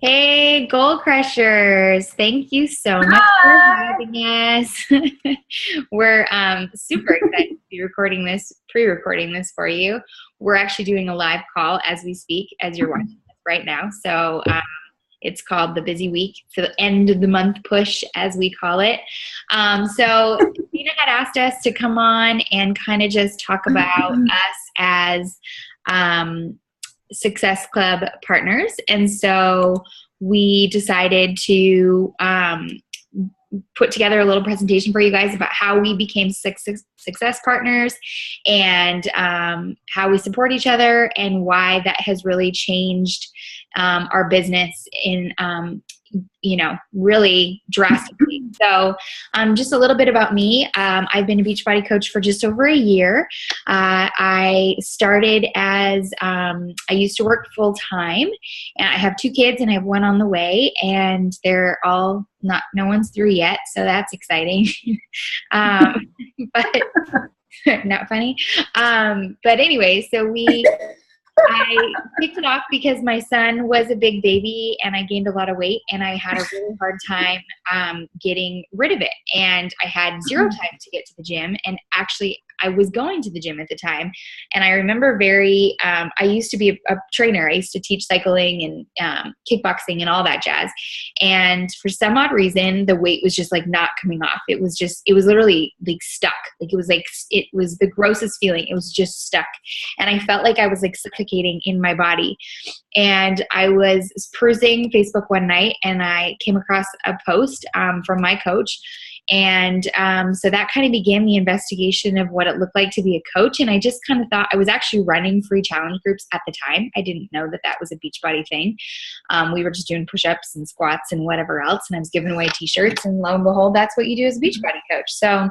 Hey, Goal Crushers. Thank you so much for Hi. having us. We're super excited to be pre-recording this for you. We're actually doing a live call as we speak, as you're watching this right now. So it's called the Busy Week. So the end of the month push, as we call it. So Tina had asked us to come on and kind of just talk about us as Success Club partners. And so we decided to put together a little presentation for you guys about how we became success partners and how we support each other and why that has really changed our business in really drastically. So just a little bit about me. I've been a Beachbody coach for just over a year. I started as, I used to work full time, and I have 2 kids and I have 1 on the way, and they're all no one's through yet. So that's exciting. But not funny. But anyway, I picked it off because my son was a big baby and I gained a lot of weight, and I had a really hard time getting rid of it. And I had 0 time to get to the gym. And actually, I was going to the gym at the time. And I remember I used to be a trainer. I used to teach cycling and kickboxing and all that jazz. And for some odd reason, the weight was just like not coming off. It was literally like stuck. Like it was the grossest feeling. It was just stuck. And I felt like I was like suffocating in my body. And I was perusing Facebook one night and I came across a post from my coach. And so that kind of began the investigation of what it looked like to be a coach. And I just kind of thought, I was actually running free challenge groups at the time. I didn't know that was a Beachbody thing. We were just doing push-ups and squats and whatever else. And I was giving away t-shirts, and lo and behold, that's what you do as a Beachbody coach. So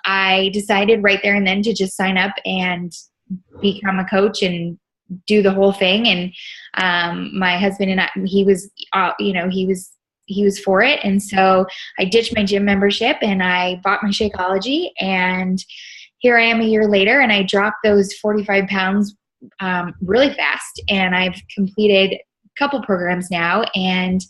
I decided right there and then to just sign up and become a coach and do the whole thing. And my husband and I, he was for it. And so I ditched my gym membership and I bought my Shakeology, and here I am a year later, and I dropped those 45 pounds really fast. And I've completed a couple programs now. And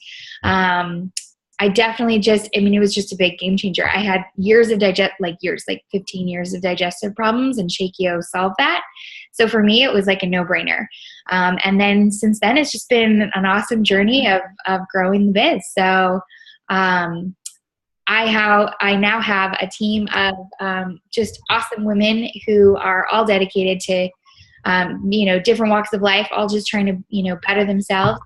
I definitely it was just a big game changer. I had years of 15 years of digestive problems, and Shakio solved that. So for me, it was like a no-brainer. And then since then, it's just been an awesome journey of growing the biz. So I now have a team of just awesome women who are all dedicated to, different walks of life, all just trying to, better themselves.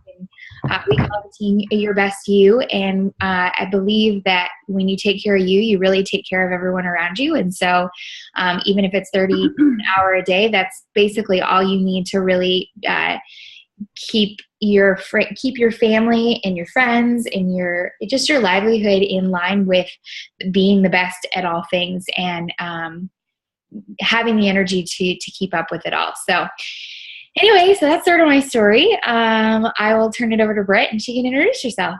We call the team Your Best You. And I believe that when you take care of you, you really take care of everyone around you. And so even if it's 30 an hour a day, that's basically all you need to really keep your family and your friends and your livelihood in line with being the best at all things and having the energy to keep up with it all. So anyway, so that's sort of my story. I will turn it over to Britt, and she can introduce herself.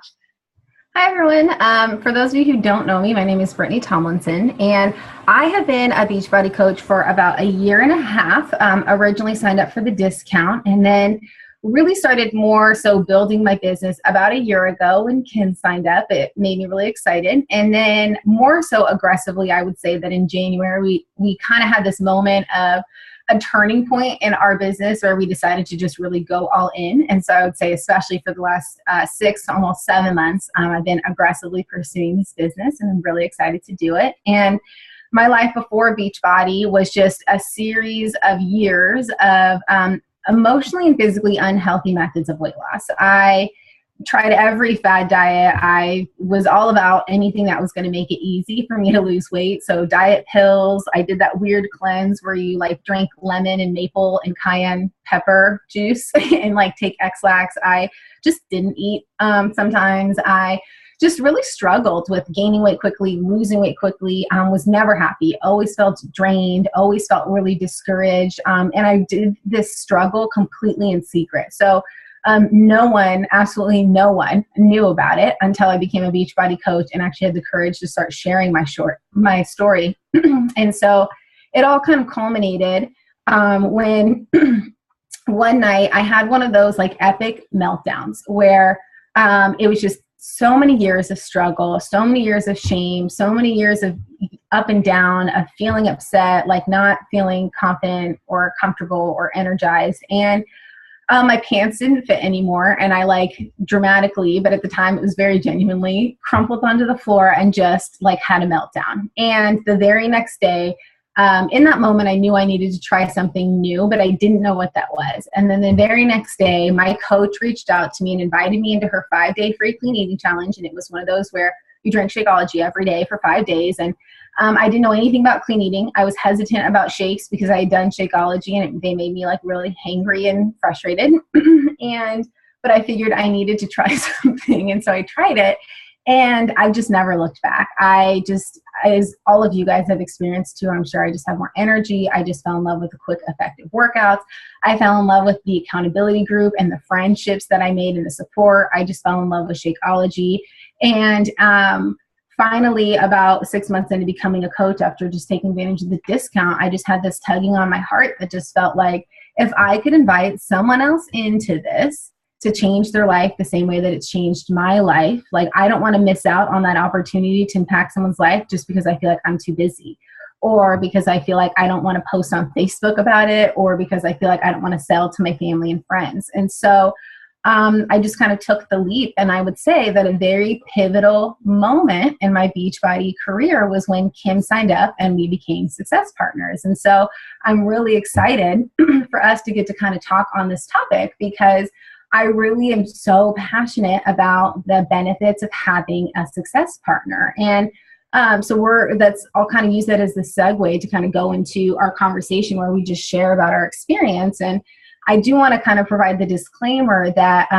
Hi, everyone. For those of you who don't know me, my name is Brittany Tomlinson, and I have been a Beachbody coach for about a year and a half. Originally signed up for the discount, and then really started more so building my business about a year ago when Ken signed up. It made me really excited. And then more so aggressively, I would say that in January, we kind of had this moment of a turning point in our business where we decided to just really go all in. And so I would say, especially for the last 6, almost 7 months, I've been aggressively pursuing this business, and I'm really excited to do it. And my life before Beachbody was just a series of years of emotionally and physically unhealthy methods of weight loss. I tried every fad diet. I was all about anything that was going to make it easy for me to lose weight. So diet pills. I did that weird cleanse where you drank lemon and maple and cayenne pepper juice and take X-Lax. I just didn't eat. Sometimes I just really struggled with gaining weight quickly, losing weight quickly, was never happy, always felt drained, always felt really discouraged. And I did this struggle completely in secret. So absolutely no one knew about it until I became a Beachbody coach and actually had the courage to start sharing my story. And so it all kind of culminated when one night I had one of those like epic meltdowns where it was just so many years of struggle, so many years of shame, so many years of up and down, of feeling upset, like not feeling confident or comfortable or energized. And my pants didn't fit anymore. And I like dramatically, but at the time it was very genuinely, crumpled onto the floor and just like had a meltdown. And the very next day, in that moment, I knew I needed to try something new, but I didn't know what that was. And then the very next day, my coach reached out to me and invited me into her 5-day free clean eating challenge. And it was one of those where you drink Shakeology every day for 5 days. And I didn't know anything about clean eating. I was hesitant about shakes because I had done Shakeology and they made me like really hangry and frustrated. But I figured I needed to try something. And so I tried it. And I just never looked back. As all of you guys have experienced too, I'm sure I just have more energy. I just fell in love with the quick, effective workouts. I fell in love with the accountability group and the friendships that I made and the support. I just fell in love with Shakeology. And finally, about 6 months into becoming a coach, after just taking advantage of the discount, I just had this tugging on my heart that just felt like if I could invite someone else into this, to change their life the same way that it's changed my life. Like, I don't want to miss out on that opportunity to impact someone's life just because I feel like I'm too busy, or because I feel like I don't want to post on Facebook about it, or because I feel like I don't want to sell to my family and friends. And so I just kind of took the leap. And I would say that a very pivotal moment in my Beachbody career was when Kim signed up and we became success partners. And so I'm really excited for us to get to kind of talk on this topic, because I really am so passionate about the benefits of having a success partner. And I'll kind of use that as the segue to kind of go into our conversation where we just share about our experience. And I do want to kind of provide the disclaimer that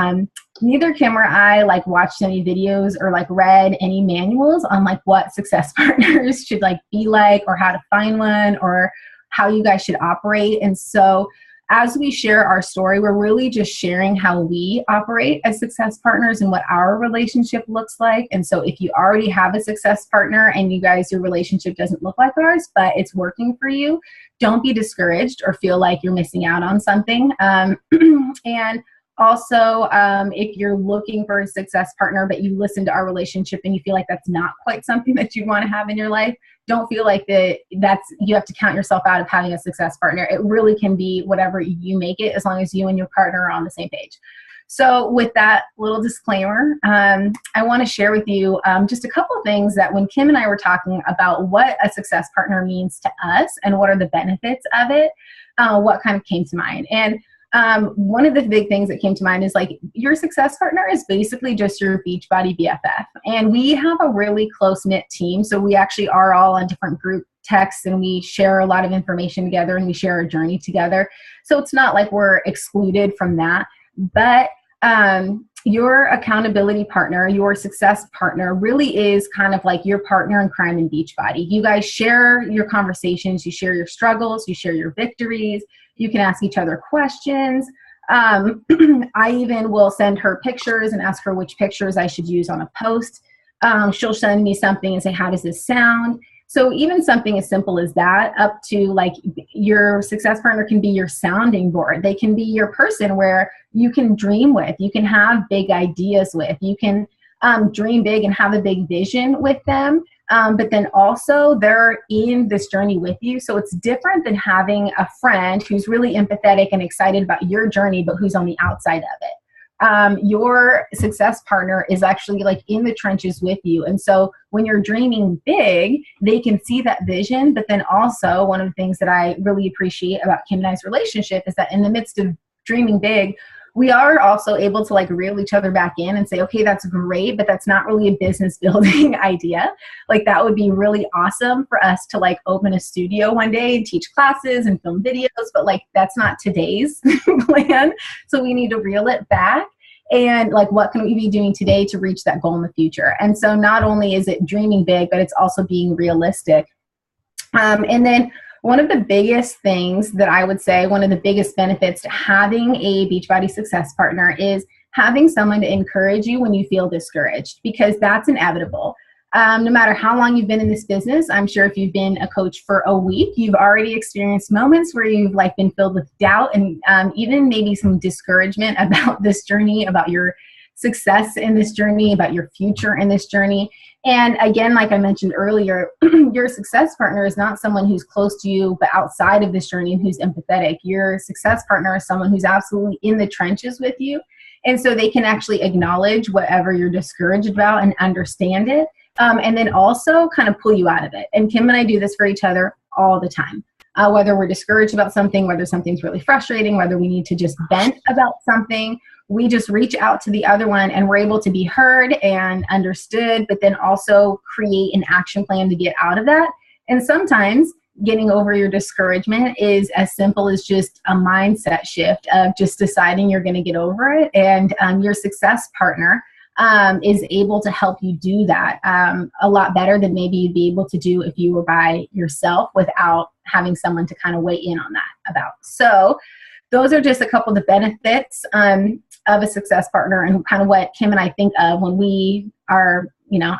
neither Kim or I like watched any videos or like read any manuals on like what success partners should like be like, or how to find one, or how you guys should operate. And so as we share our story, we're really just sharing how we operate as success partners and what our relationship looks like. And so if you already have a success partner and your relationship doesn't look like ours, but it's working for you, don't be discouraged or feel like you're missing out on something. And also, if you're looking for a success partner, but you listen to our relationship and you feel like that's not quite something that you want to have in your life, don't feel like you have to count yourself out of having a success partner. It really can be whatever you make it, as long as you and your partner are on the same page. So with that little disclaimer, I want to share with you just a couple of things that when Kim and I were talking about what a success partner means to us and what are the benefits of it, what kind of came to mind. And one of the big things that came to mind is like your success partner is basically just your Beachbody BFF. And we have a really close-knit team. So we actually are all on different group texts and we share a lot of information together and we share our journey together. So it's not like we're excluded from that. But your accountability partner, your success partner really is kind of like your partner in crime in Beachbody. You guys share your conversations, you share your struggles, you share your victories. You can ask each other questions. I even will send her pictures and ask her which pictures I should use on a post. She'll send me something and say, how does this sound? So even something as simple as that, up to like your success partner can be your sounding board. They can be your person where you can dream with, you can have big ideas with, you can dream big and have a big vision with them. But then also they're in this journey with you. So it's different than having a friend who's really empathetic and excited about your journey, but who's on the outside of it. Your success partner is actually like in the trenches with you. And so when you're dreaming big, they can see that vision. But then also one of the things that I really appreciate about Kim and I's relationship is that in the midst of dreaming big, we are also able to like reel each other back in and say, okay, that's great, but that's not really a business building idea. Like that would be really awesome for us to like open a studio one day and teach classes and film videos, but like that's not today's plan. So we need to reel it back. And like, what can we be doing today to reach that goal in the future? And so not only is it dreaming big, but it's also being realistic. And then one of the biggest things that I would say, one of the biggest benefits to having a Beachbody success partner is having someone to encourage you when you feel discouraged, because that's inevitable. No matter how long you've been in this business, I'm sure if you've been a coach for a week, you've already experienced moments where you've like been filled with doubt and even maybe some discouragement about this journey, about your success in this journey, about your future in this journey. And again, like I mentioned earlier, your success partner is not someone who's close to you, but outside of this journey and who's empathetic. Your success partner is someone who's absolutely in the trenches with you. And so they can actually acknowledge whatever you're discouraged about and understand it. And then also kind of pull you out of it. And Kim and I do this for each other all the time. Whether we're discouraged about something, whether something's really frustrating, whether we need to just vent about something, we just reach out to the other one and we're able to be heard and understood, but then also create an action plan to get out of that. And sometimes getting over your discouragement is as simple as just a mindset shift of just deciding you're going to get over it. And your success partner is able to help you do that a lot better than maybe you'd be able to do if you were by yourself without having someone to kind of weigh in on that about. So those are just a couple of the benefits of a success partner and kind of what Kim and I think of when we are,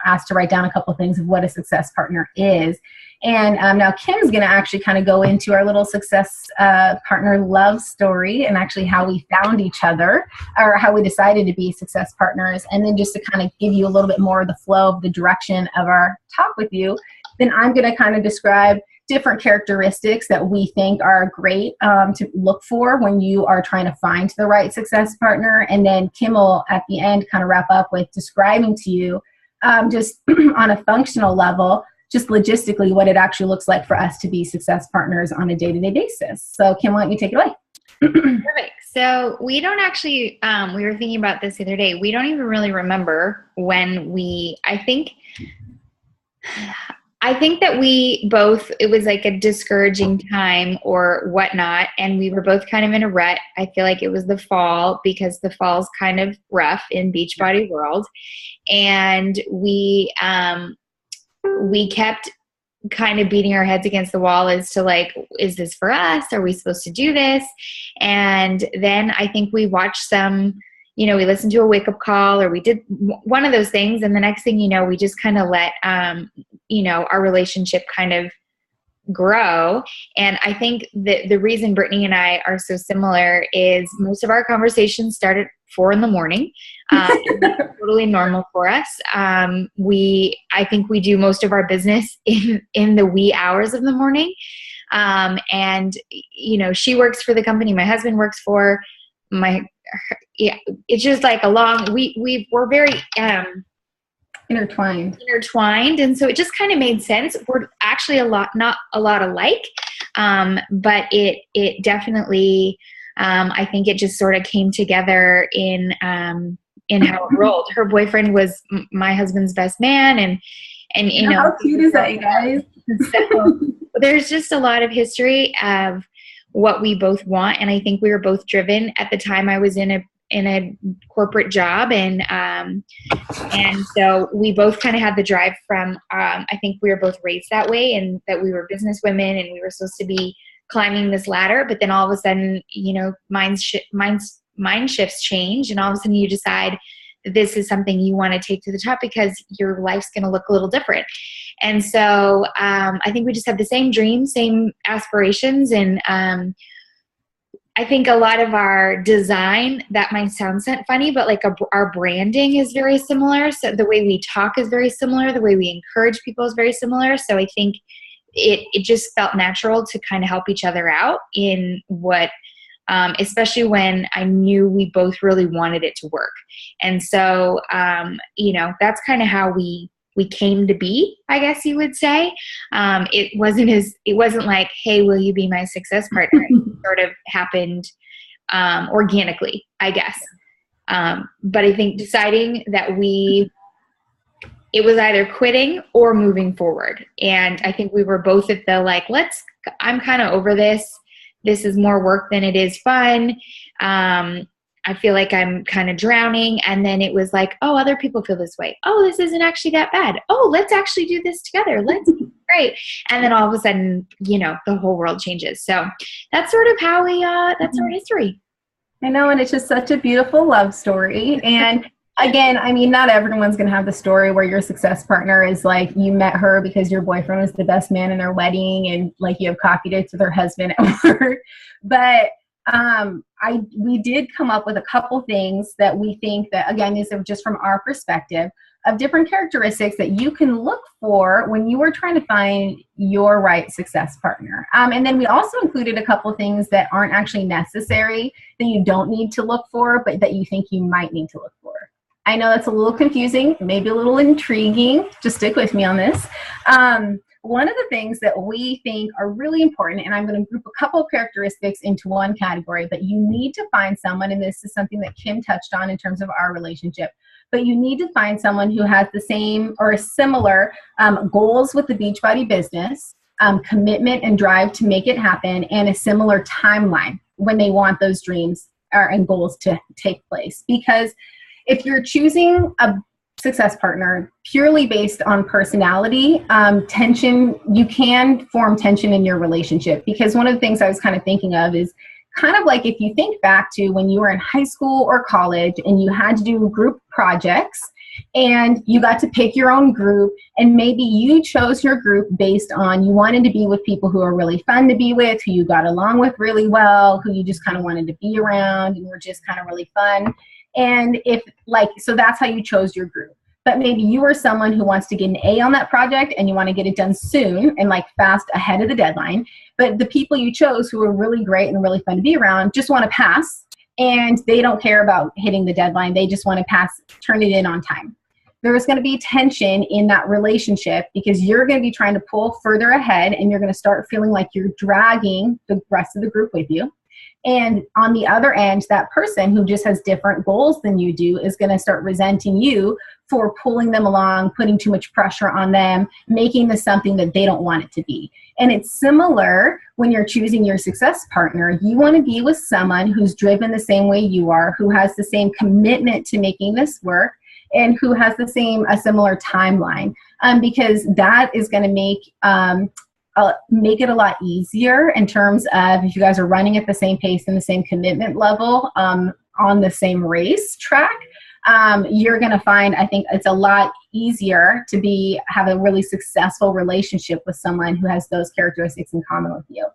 asked to write down a couple of things of what a success partner is. And now Kim's going to actually kind of go into our little success partner love story and actually how we found each other or how we decided to be success partners. And then just to kind of give you a little bit more of the flow of the direction of our talk with you, then I'm going to kind of describe different characteristics that we think are great to look for when you are trying to find the right success partner. And then Kim will at the end kind of wrap up with describing to you just on a functional level, just logistically what it actually looks like for us to be success partners on a day-to-day basis. So Kim, why don't you take it away? Perfect. So we don't actually, we were thinking about this the other day. We don't even really remember when I think that we both, it was like a discouraging time or whatnot. And we were both kind of in a rut. I feel like it was the fall because the fall's kind of rough in Beachbody world. And we kept kind of beating our heads against the wall as to like, is this for us? Are we supposed to do this? And then I think we watched some, we listened to a wake-up call or we did one of those things. And the next thing you know, we just kind of let, our relationship kind of grow. And I think that the reason Brittany and I are so similar is most of our conversations start at 4 a.m. That's totally normal for us. I think we do most of our business in the wee hours of the morning. And she works for the company my husband works for. It's just like we're very intertwined. And so it just kind of made sense. We're actually not a lot alike. But it definitely, I think it just sort of came together in how it rolled. Her boyfriend was my husband's best man. And how cute is that, you guys? So there's just a lot of history of what we both want. And I think we were both driven. At the time I was in a corporate job. And so we both kind of had the drive from, I think we were both raised that way and that we were business women and we were supposed to be climbing this ladder. But then all of a sudden, mind shifts change. And all of a sudden you decide that this is something you want to take to the top because your life's going to look a little different. And so I think we just have the same dreams, same aspirations. And I think a lot of our design, that might sound funny, but like our branding is very similar. So the way we talk is very similar. The way we encourage people is very similar. So I think it just felt natural to kind of help each other out in what, especially when I knew we both really wanted it to work. And so, that's kind of how we came to be, I guess you would say. It wasn't like, hey, will you be my success partner? It sort of happened organically, I guess. But I think deciding that it was either quitting or moving forward. And I think we were both at the I'm kind of over this. This is more work than it is fun. I feel like I'm kind of drowning. And then it was like, oh, other people feel this way. Oh, this isn't actually that bad. Oh, let's actually do this together. Let's be great. And then all of a sudden, the whole world changes. So that's sort of how that's our history. I know. And it's just such a beautiful love story. And Again, I mean, not everyone's going to have the story where your success partner is like, you met her because your boyfriend was the best man in their wedding and like you have coffee dates with her husband at work. But we did come up with a couple things that we think that, again, these are just from our perspective of different characteristics that you can look for when you are trying to find your right success partner. And then we also included a couple things that aren't actually necessary, that you don't need to look for, but that you think you might need to look for. I know that's a little confusing, maybe a little intriguing. Just stick with me on this. One of the things that we think are really important, and I'm going to group a couple of characteristics into one category, but you need to find someone, and this is something that Kim touched on in terms of our relationship, but you need to find someone who has the same or similar goals with the Beachbody business, commitment and drive to make it happen, and a similar timeline when they want those dreams and goals to take place. Because if you're choosing a success partner purely based on personality, you can form tension in your relationship. Because one of the things I was kind of thinking of is kind of like if you think back to when you were in high school or college and you had to do group projects and you got to pick your own group, and maybe you chose your group based on you wanted to be with people who are really fun to be with, who you got along with really well, who you just kind of wanted to be around and were just kind of really fun. And so that's how you chose your group. But maybe you are someone who wants to get an A on that project and you want to get it done soon and like fast ahead of the deadline. But the people you chose who are really great and really fun to be around just want to pass, and they don't care about hitting the deadline. They just want to pass, turn it in on time. There's going to be tension in that relationship because you're going to be trying to pull further ahead and you're going to start feeling like you're dragging the rest of the group with you. And on the other end, that person who just has different goals than you do is going to start resenting you for pulling them along, putting too much pressure on them, making this something that they don't want it to be. And it's similar when you're choosing your success partner. You want to be with someone who's driven the same way you are, who has the same commitment to making this work, and who has a similar timeline, because that is going to make it a lot easier in terms of if you guys are running at the same pace and the same commitment level on the same race track. You're going to find, I think it's a lot easier to have a really successful relationship with someone who has those characteristics in common with you.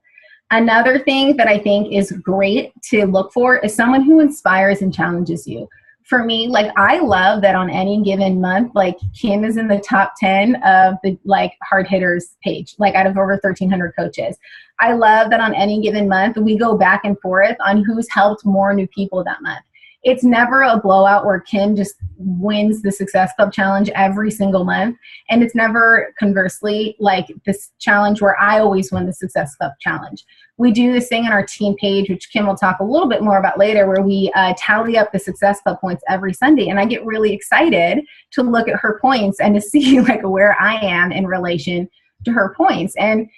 Another thing that I think is great to look for is someone who inspires and challenges you. For me, like I love that on any given month, like Kim is in the top 10 of the like hard hitters page, like out of over 1,300 coaches. I love that on any given month, we go back and forth on who's helped more new people that month. It's never a blowout where Kim just wins the Success Club Challenge every single month. And it's never conversely like this challenge where I always win the Success Club Challenge. We do this thing on our team page, which Kim will talk a little bit more about later, where we tally up the Success Club points every Sunday. And I get really excited to look at her points and to see like where I am in relation to her points. And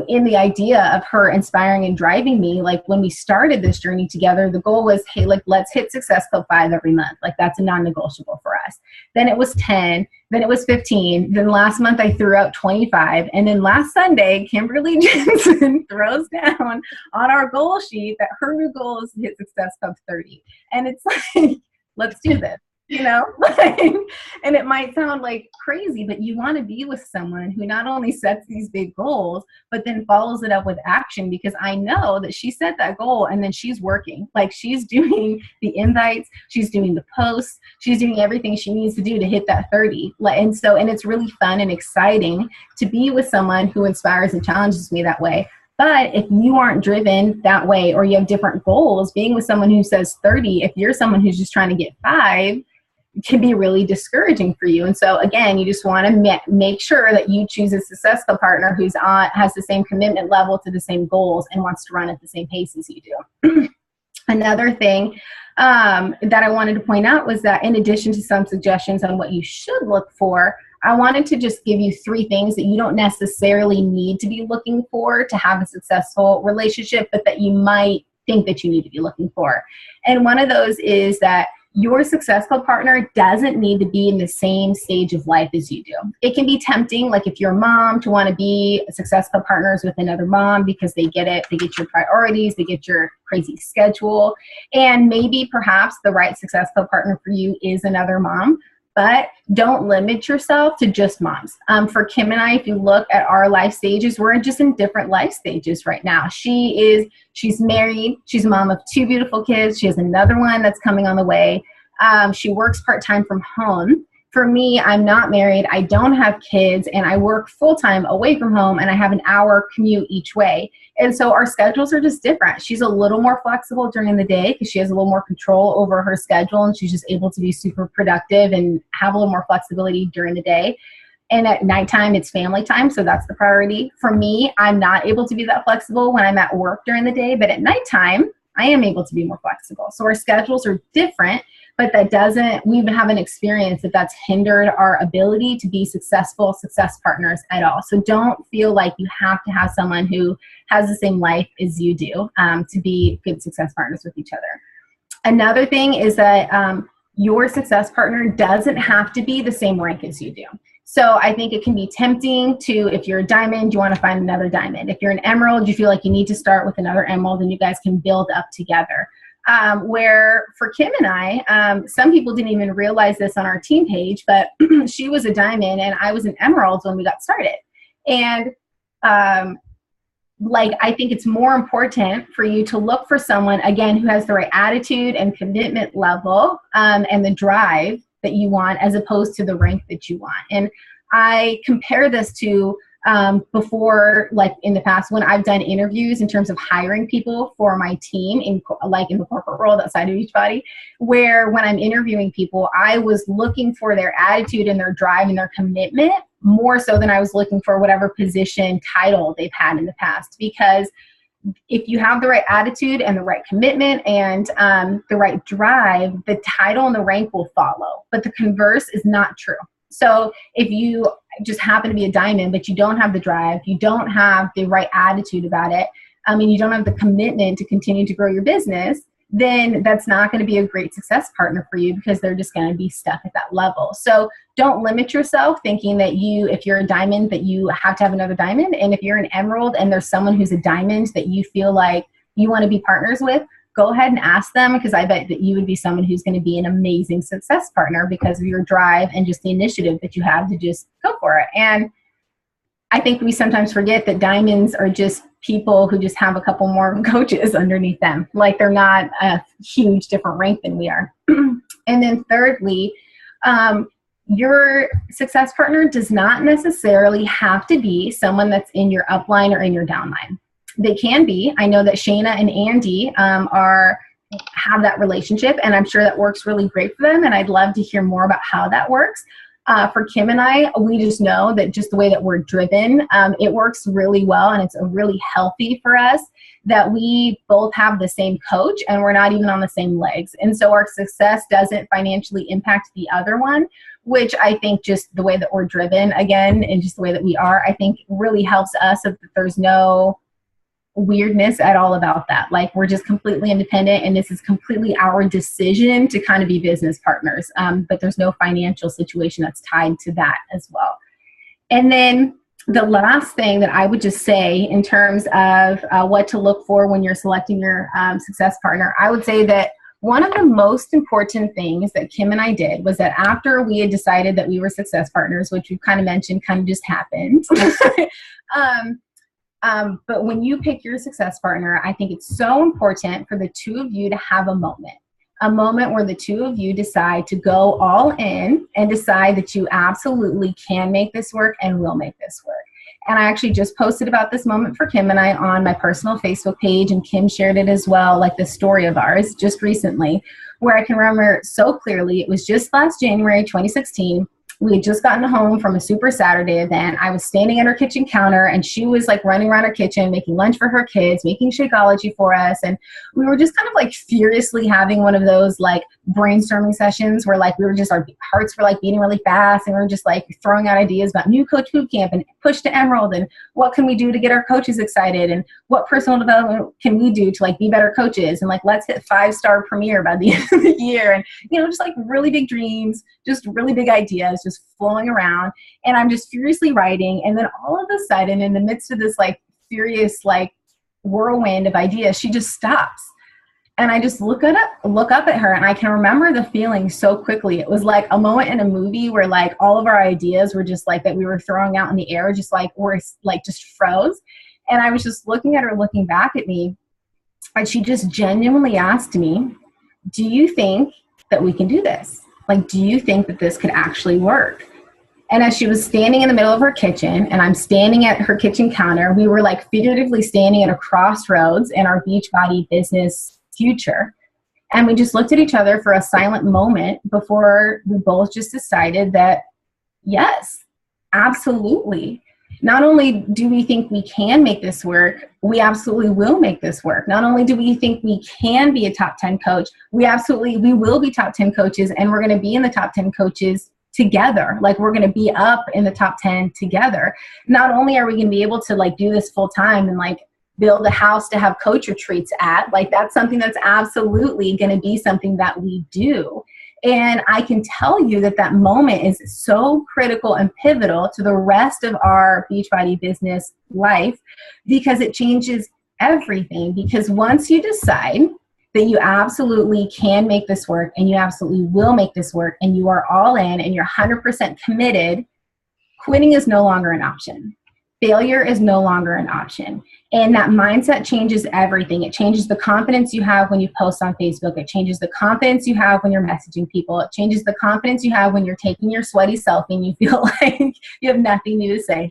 in the idea of her inspiring and driving me, like when we started this journey together, the goal was, hey, like let's hit Success Club 5 every month. Like that's a non-negotiable for us. Then it was 10, then it was 15. Then last month I threw out 25. And then last Sunday, Kimberly Jensen throws down on our goal sheet that her new goal is to hit Success Club 30. And it's like, let's do this. You know, and it might sound like crazy, but you want to be with someone who not only sets these big goals, but then follows it up with action, because I know that she set that goal and then she's working. Like she's doing the invites, she's doing the posts, she's doing everything she needs to do to hit that 30. And it's really fun and exciting to be with someone who inspires and challenges me that way. But if you aren't driven that way, or you have different goals, being with someone who says 30, if you're someone who's just trying to get 5, can be really discouraging for you. And so again, you just want to make sure that you choose a successful partner who's has the same commitment level to the same goals and wants to run at the same pace as you do. Another thing that I wanted to point out was that in addition to some suggestions on what you should look for, I wanted to just give you 3 things that you don't necessarily need to be looking for to have a successful relationship, but that you might think that you need to be looking for. And one of those is that your successful partner doesn't need to be in the same stage of life as you do. It can be tempting, like if you're a mom, to want to be successful partners with another mom because they get it, they get your priorities, they get your crazy schedule, and maybe perhaps the right successful partner for you is another mom. But don't limit yourself to just moms. For Kim and I, if you look at our life stages, we're just in different life stages right now. She's married. She's a mom of 2 beautiful kids. She has another one that's coming on the way. She works part-time from home. For me, I'm not married. I don't have kids, and I work full-time away from home, and I have an hour commute each way. And so our schedules are just different. She's a little more flexible during the day because she has a little more control over her schedule, and she's just able to be super productive and have a little more flexibility during the day. And at nighttime, it's family time, so that's the priority. For me, I'm not able to be that flexible when I'm at work during the day, but at nighttime, I am able to be more flexible. So our schedules are different, but we haven't experienced that that's hindered our ability to be successful success partners at all. So don't feel like you have to have someone who has the same life as you do to be good success partners with each other. Another thing is that your success partner doesn't have to be the same rank as you do. So I think it can be tempting to, if you're a diamond, you want to find another diamond. If you're an emerald, you feel like you need to start with another emerald and you guys can build up together. Where for Kim and I, some people didn't even realize this on our team page, but she was a diamond and I was an emerald when we got started. And I think it's more important for you to look for someone, again, who has the right attitude and commitment level and the drive that you want, as opposed to the rank that you want. And I compare this to before, like in the past, when I've done interviews in terms of hiring people for my team in the corporate world outside of Beachbody, where when I'm interviewing people, I was looking for their attitude and their drive and their commitment more so than I was looking for whatever position title they've had in the past. Because if you have the right attitude and the right commitment and the right drive, the title and the rank will follow. But the converse is not true. So if you just happen to be a diamond, but you don't have the drive, you don't have the right attitude about it, and you don't have the commitment to continue to grow your business, then that's not going to be a great success partner for you because they're just going to be stuck at that level. So don't limit yourself thinking that if you're a diamond, that you have to have another diamond. And if you're an emerald and there's someone who's a diamond that you feel like you want to be partners with, go ahead and ask them, because I bet that you would be someone who's going to be an amazing success partner because of your drive and just the initiative that you have to just go for it. And I think we sometimes forget that diamonds are just people who just have a couple more coaches underneath them. Like they're not a huge different rank than we are. And then thirdly, your success partner does not necessarily have to be someone that's in your upline or in your downline. They can be. I know that Shayna and Andy have that relationship, and I'm sure that works really great for them, and I'd love to hear more about how that works. For Kim and I, we just know that just the way that we're driven, it works really well, and it's really healthy for us that we both have the same coach and we're not even on the same legs. And so our success doesn't financially impact the other one, which I think just the way that we're driven, again, and just the way that we are, I think really helps us if there's no weirdness at all about that. Like we're just completely independent and this is completely our decision to kind of be business partners. But there's no financial situation that's tied to that as well. And then the last thing that I would just say in terms of what to look for when you're selecting your success partner, I would say that one of the most important things that Kim and I did was that after we had decided that we were success partners, which we've kind of mentioned kind of just happened, but when you pick your success partner, I think it's so important for the two of you to have a moment where the two of you decide to go all in and decide that you absolutely can make this work and will make this work. And I actually just posted about this moment for Kim and I on my personal Facebook page, and Kim shared it as well, like the story of ours just recently, where I can remember so clearly. It was just last January 2016. We had just gotten home from a Super Saturday event. I was standing at her kitchen counter, and she was like running around her kitchen, making lunch for her kids, making Shakeology for us. And we were just kind of like furiously having one of those like brainstorming sessions where like we were just, our hearts were like beating really fast, and we were just like throwing out ideas about new coach boot camp and push to Emerald, and what can we do to get our coaches excited, and what personal development can we do to like be better coaches, and like let's hit 5-star premiere by the end of the year. And just like really big dreams, just really big ideas just flowing around. And I'm just furiously writing, and then all of a sudden, in the midst of this like furious like whirlwind of ideas, she just stops. And I just look up at her, and I can remember the feeling so quickly. It was like a moment in a movie where like all of our ideas were just like that we were throwing out in the air, just like were like just froze. And I was just looking at her, looking back at me, and she just genuinely asked me, do you think that we can do this? Like, do you think that this could actually work? And as she was standing in the middle of her kitchen, and I'm standing at her kitchen counter, we were like figuratively standing at a crossroads in our Beachbody business future. And we just looked at each other for a silent moment before we both just decided that, yes, absolutely. Not only do we think we can make this work, we absolutely will make this work. Not only do we think we can be a top 10 coach, we will be top 10 coaches, and we're going to be in the top 10 coaches together. Like, we're going to be up in the top 10 together. Not only are we going to be able to like do this full time and like build a house to have coach retreats at, like that's something that's absolutely going to be something that we do. And I can tell you that that moment is so critical and pivotal to the rest of our Beachbody business life, because it changes everything. Because once you decide that you absolutely can make this work, and you absolutely will make this work, and you are all in and you're 100% committed, quitting is no longer an option. Failure is no longer an option. And that mindset changes everything. It changes the confidence you have when you post on Facebook. It changes the confidence you have when you're messaging people. It changes the confidence you have when you're taking your sweaty selfie and you feel like you have nothing new to say.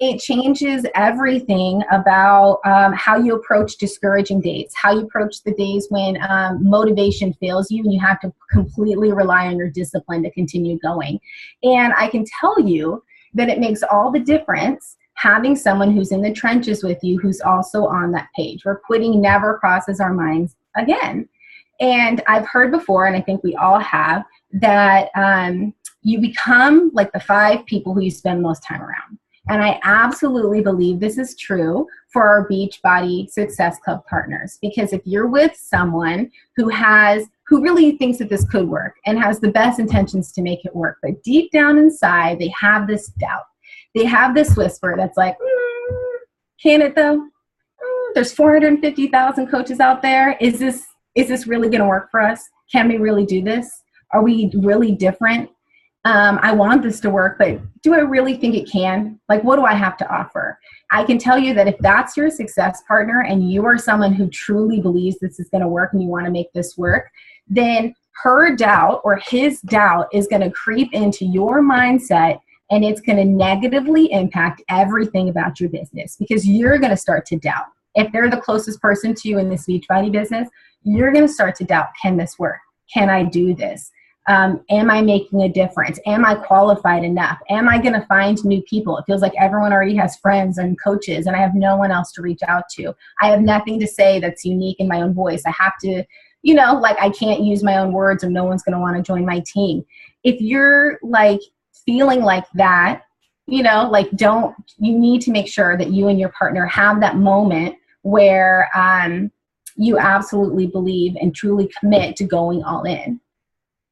It changes everything about how you approach discouraging days, how you approach the days when motivation fails you and you have to completely rely on your discipline to continue going. And I can tell you that it makes all the difference having someone who's in the trenches with you, who's also on that page, where quitting never crosses our minds again. And I've heard before, and I think we all have, that you become like the 5 people who you spend most time around. And I absolutely believe this is true for our Beachbody Success Club partners. Because if you're with someone who really thinks that this could work and has the best intentions to make it work, but deep down inside, they have this doubt. They have this whisper that's like, can it though? There's 450,000 coaches out there. Is this really going to work for us? Can we really do this? Are we really different? I want this to work, but do I really think it can? Like, what do I have to offer? I can tell you that if that's your success partner and you are someone who truly believes this is going to work and you want to make this work, then her doubt or his doubt is going to creep into your mindset, and it's going to negatively impact everything about your business, because you're going to start to doubt. If they're the closest person to you in this Beachbody business, you're going to start to doubt, can this work? Can I do this? Am I making a difference? Am I qualified enough? Am I going to find new people? It feels like everyone already has friends and coaches, and I have no one else to reach out to. I have nothing to say that's unique in my own voice. I have to, I can't use my own words, or no one's going to want to join my team. If you're like feeling like that, you need to make sure that you and your partner have that moment where you absolutely believe and truly commit to going all in.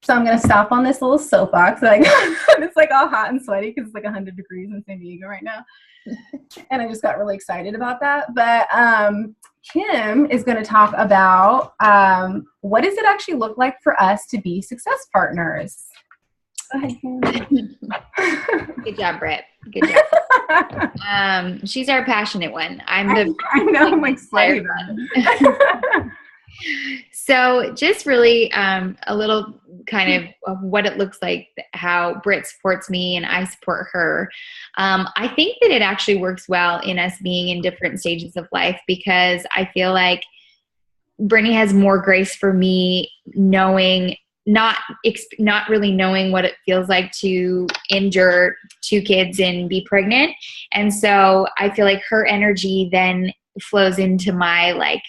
So I'm going to stop on this little soapbox. It's like all hot and sweaty because it's like 100 degrees in San Diego right now. And I just got really excited about that. But Kim is going to talk about what does it actually look like for us to be success partners. Go ahead, Kim. Good job, Britt. Good job. She's our passionate one. I know, I'm excited. So just really a little kind of what it looks like, how Britt supports me and I support her. I think that it actually works well in us being in different stages of life, because I feel like Brittany has more grace for me knowing not really knowing what it feels like to endure 2 kids and be pregnant. And so I feel like her energy then flows into my like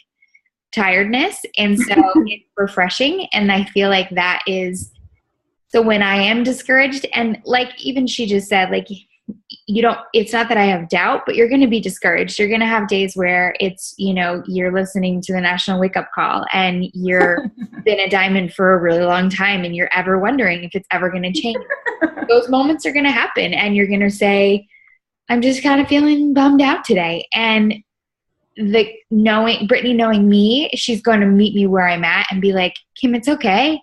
tiredness. And so it's refreshing. And I feel like that is, so when I am discouraged, and like even she just said, like, it's not that I have doubt, but you're going to be discouraged. You're going to have days where it's, you're listening to the National Wake Up Call and you're been a diamond for a really long time and you're ever wondering if it's ever going to change. Those moments are going to happen and you're going to say, I'm just kind of feeling bummed out today. And Brittany knowing me, she's going to meet me where I'm at and be like, Kim, it's okay.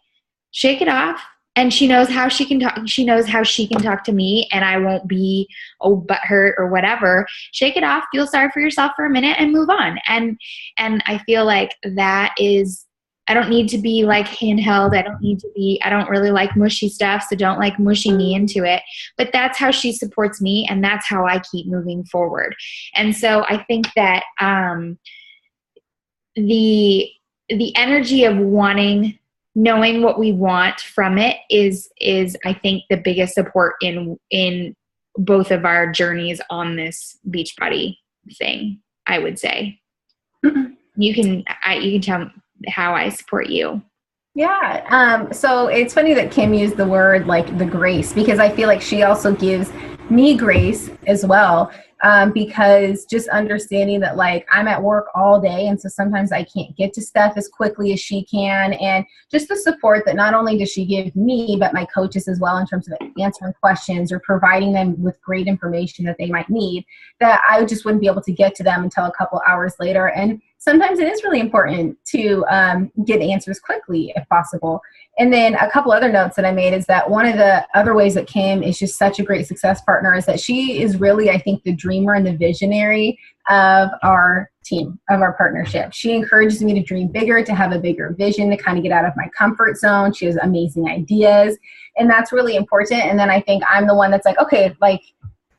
Shake it off. And she knows how she can talk. She knows how she can talk to me, and I won't be butthurt or whatever. Shake it off. Feel sorry for yourself for a minute and move on. And I feel like that is. I don't need to be like handheld. I don't really like mushy stuff, so don't like mushy me into it. But that's how she supports me, and that's how I keep moving forward. And so I think that the energy of knowing what we want from it is I think the biggest support in both of our journeys on this Beachbody thing, I would say. You can tell how I support you. Yeah. So it's funny that Kim used the word like the grace, because I feel like she also gives me grace as well. Because just understanding that like I'm at work all day, and so sometimes I can't get to stuff as quickly as she can, and just the support that not only does she give me, but my coaches as well in terms of answering questions or providing them with great information that they might need, that I just wouldn't be able to get to them until a couple hours later. And sometimes it is really important to get answers quickly if possible. And then a couple other notes that I made is that one of the other ways that Kim is just such a great success partner is that she is really, I think, the dreamer and the visionary of our team, of our partnership. She encourages me to dream bigger, to have a bigger vision, to kind of get out of my comfort zone. She has amazing ideas, and that's really important. And then I think I'm the one that's like, okay, like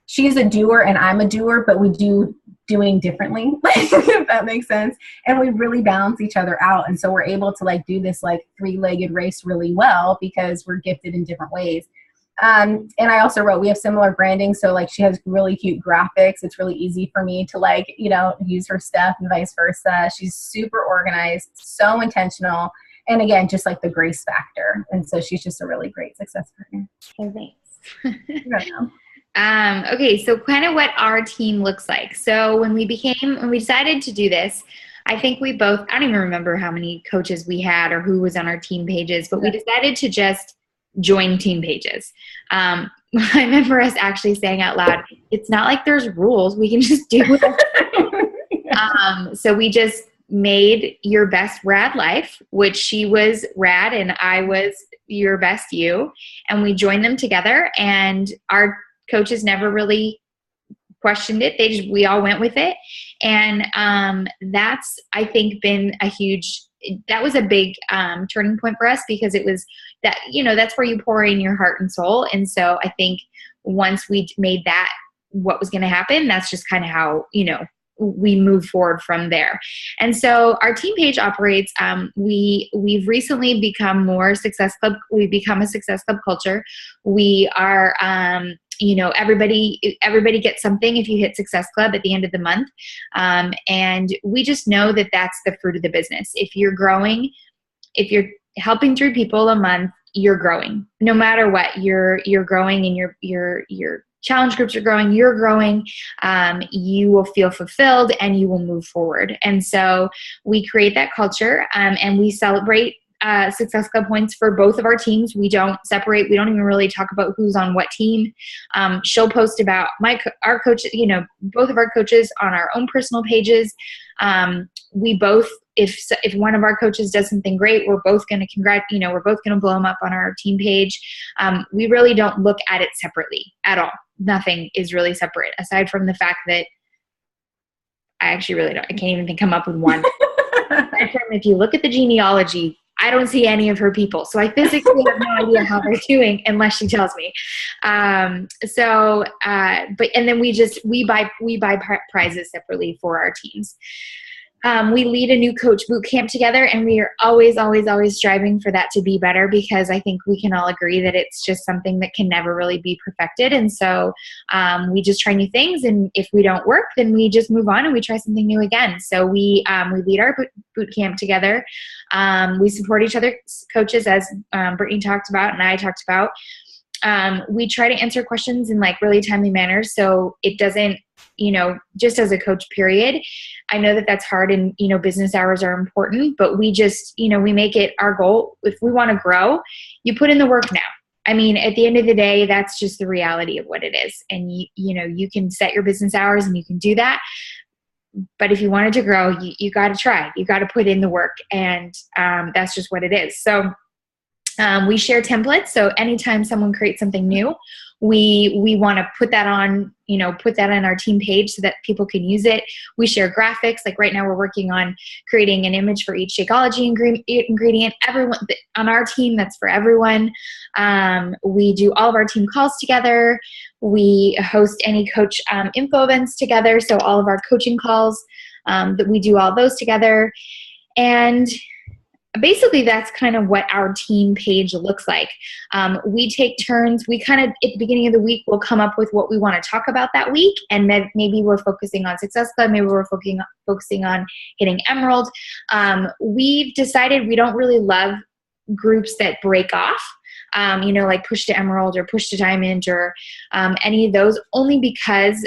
she's a doer and I'm a doer, but we do doing differently, if that makes sense. And we really balance each other out. And so we're able to like do this like 3-legged race really well because we're gifted in different ways. And I also wrote, we have similar branding. So like she has really cute graphics. It's really easy for me to like, use her stuff and vice versa. She's super organized, so intentional. And again, just like the grace factor. And so she's just a really great success partner. Oh, thanks. Okay, so kind of what our team looks like. So when we decided to do this, I think I don't even remember how many coaches we had or who was on our team pages, but we decided to just join team pages. I remember us actually saying out loud, it's not like there's rules. We can just do it. So we just made Your Best Rad Life, which she was rad and I was Your Best You. And we joined them together, and our coaches never really questioned it. We all went with it. And that's, I think, been that was a big turning point for us, because it was that, that's where you pour in your heart and soul. And so I think once we made that what was going to happen, that's just kind of how, we move forward from there. And so our team page operates, we've recently become more Success Club. We've become a Success Club culture. We are, everybody gets something if you hit Success Club at the end of the month. And we just know that that's the fruit of the business. If you're growing, if you're helping 3 people a month, you're growing. No matter what, you're growing, and your challenge groups are growing, you're growing, you will feel fulfilled and you will move forward. And so we create that culture, and we celebrate Success Club points for both of our teams. We don't separate. We don't even really talk about who's on what team. She'll post about our coach, both of our coaches on our own personal pages. We both, if one of our coaches does something great, we're both going to we're both going to blow them up on our team page. We really don't look at it separately at all. Nothing is really separate, aside from the fact that I actually really don't. I can't even come up with one. If you look at the genealogy, I don't see any of her people. So I physically have no idea how they're doing unless she tells me. And then we buy prizes separately for our teams. We lead a new coach boot camp together, and we are always, always, always striving for that to be better, because I think we can all agree that it's just something that can never really be perfected. And so we just try new things, and if we don't work, then we just move on and we try something new again. So we lead our boot camp together. We support each other's coaches, as Brittany talked about and I talked about. We try to answer questions in like really timely manners, so it doesn't, just as a coach period, I know that that's hard, and, business hours are important, but we just, we make it our goal. If we want to grow, you put in the work now. I mean, at the end of the day, that's just the reality of what it is. And you can set your business hours and you can do that. But if you wanted to grow, you got to try, you got to put in the work, and that's just what it is. So we share templates. So anytime someone creates something new, we want to put that on, put that on our team page so that people can use it. We share graphics. Like right now we're working on creating an image for each Shakeology ingredient. Everyone on our team, that's for everyone. We do all of our team calls together. We host any coach info events together. So all of our coaching calls, that we do all those together. And basically, that's kind of what our team page looks like. We take turns. We kind of, at the beginning of the week, we'll come up with what we want to talk about that week. And then maybe we're focusing on Success Club. Maybe we're focusing on hitting Emerald. We've decided we don't really love groups that break off, like Push to Emerald or Push to Diamond or any of those, only because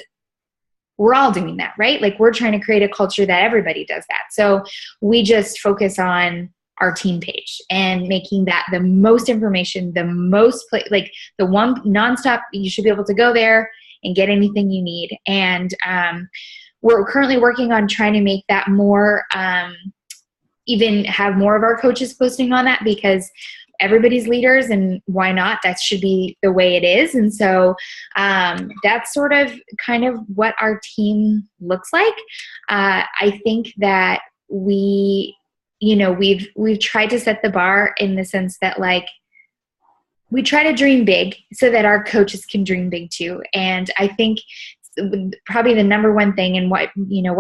we're all doing that, right? Like we're trying to create a culture that everybody does that. So we just focus on our team page and making that the most information, the most like the one nonstop, you should be able to go there and get anything you need. And we're currently working on trying to make that more, even have more of our coaches posting on that, because everybody's leaders, and why not? That should be the way it is. And so that's sort of kind of what our team looks like. I think that we've tried to set the bar in the sense that like we try to dream big so that our coaches can dream big too. And I think probably the number one thing, and why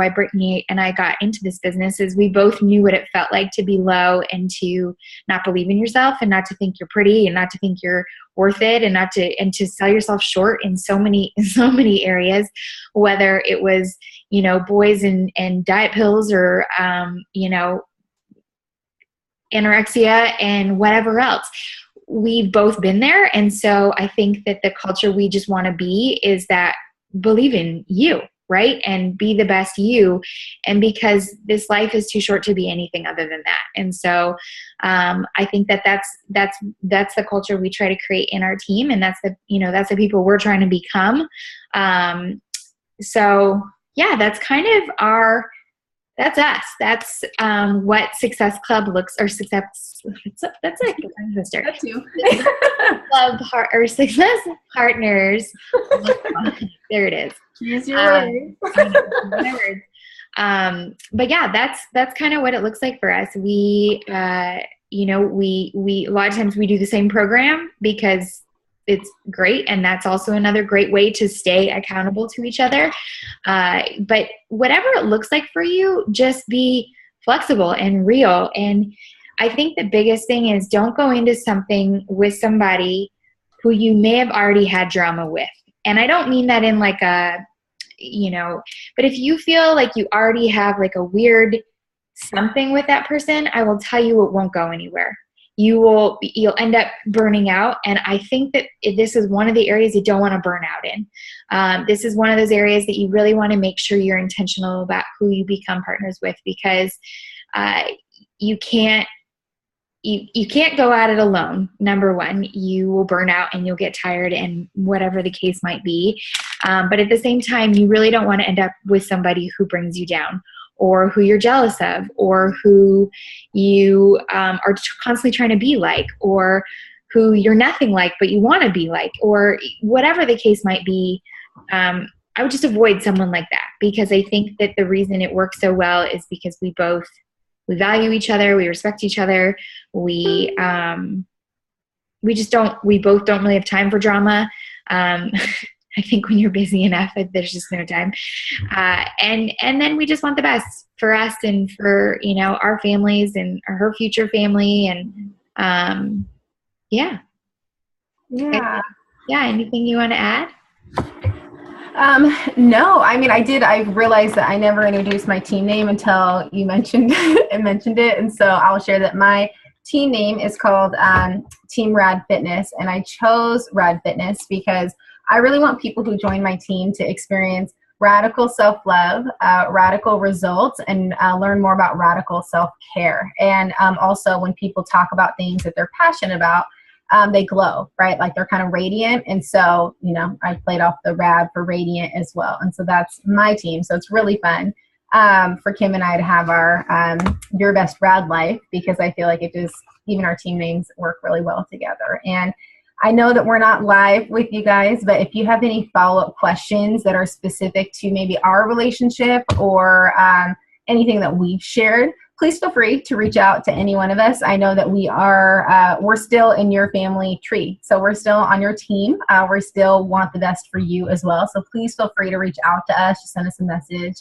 Brittany and I got into this business, is we both knew what it felt like to be low and to not believe in yourself, and not to think you're pretty, and not to think you're worth it, and to sell yourself short in so many areas, whether it was, boys and diet pills, or, anorexia and whatever else. We've both been there. And so I think that the culture we just want to be is that believe in you, right? And be the best you. And because this life is too short to be anything other than that. And so I think that's the culture we try to create in our team. And that's the people we're trying to become. So yeah, that's kind of that's us. That's what Success Club looks, or Success. That's it. Sister. That too. Club or Success Partners. There it is. Use your words. But yeah, that's kind of what it looks like for us. We a lot of times we do the same program because it's great, and that's also another great way to stay accountable to each other. But whatever it looks like for you, just be flexible and real. And I think the biggest thing is don't go into something with somebody who you may have already had drama with. And I don't mean that in like a, but if you feel like you already have like a weird something with that person, I will tell you it won't go anywhere. You'll end up burning out. And I think that this is one of the areas you don't want to burn out in. This is one of those areas that you really want to make sure you're intentional about who you become partners with, because you can't go at it alone. Number one, you will burn out and you'll get tired, and whatever the case might be. But at the same time, you really don't want to end up with somebody who brings you down, or who you're jealous of, or who you are constantly trying to be like, or who you're nothing like but you want to be like, or whatever the case might be. I would just avoid someone like that, because I think that the reason it works so well is because we value each other, we respect each other, we both don't really have time for drama. I think when you're busy enough, there's just no time. And then we just want the best for us and for, our families and her future family. And yeah. Yeah. Yeah. Anything you want to add? No, I mean, I realized that I never introduced my team name until you mentioned it. And so I'll share that my team name is called Team Rad Fitness. And I chose Rad Fitness because I really want people who join my team to experience radical self-love, radical results, and learn more about radical self-care. And also when people talk about things that they're passionate about, they glow, right? Like they're kind of radiant. And so, I played off the rad for radiant as well. And so that's my team. So it's really fun for Kim and I to have our Your Best Rad Life, because I feel like even our team names work really well together. And I know that we're not live with you guys, but if you have any follow-up questions that are specific to maybe our relationship or anything that we've shared, please feel free to reach out to any one of us. I know that we're still in your family tree. So we're still on your team. We still want the best for you as well. So please feel free to reach out to us, just send us a message,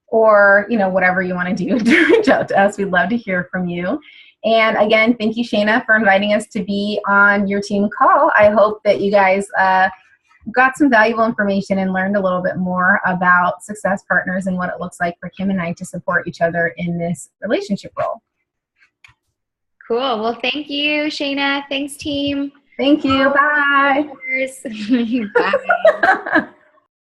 or, whatever you want to do to reach out to us. We'd love to hear from you. And again, thank you, Shayna, for inviting us to be on your team call. I hope that you guys got some valuable information and learned a little bit more about Success Partners and what it looks like for Kim and I to support each other in this relationship role. Cool. Well, thank you, Shayna. Thanks, team. Thank you. Bye. Bye.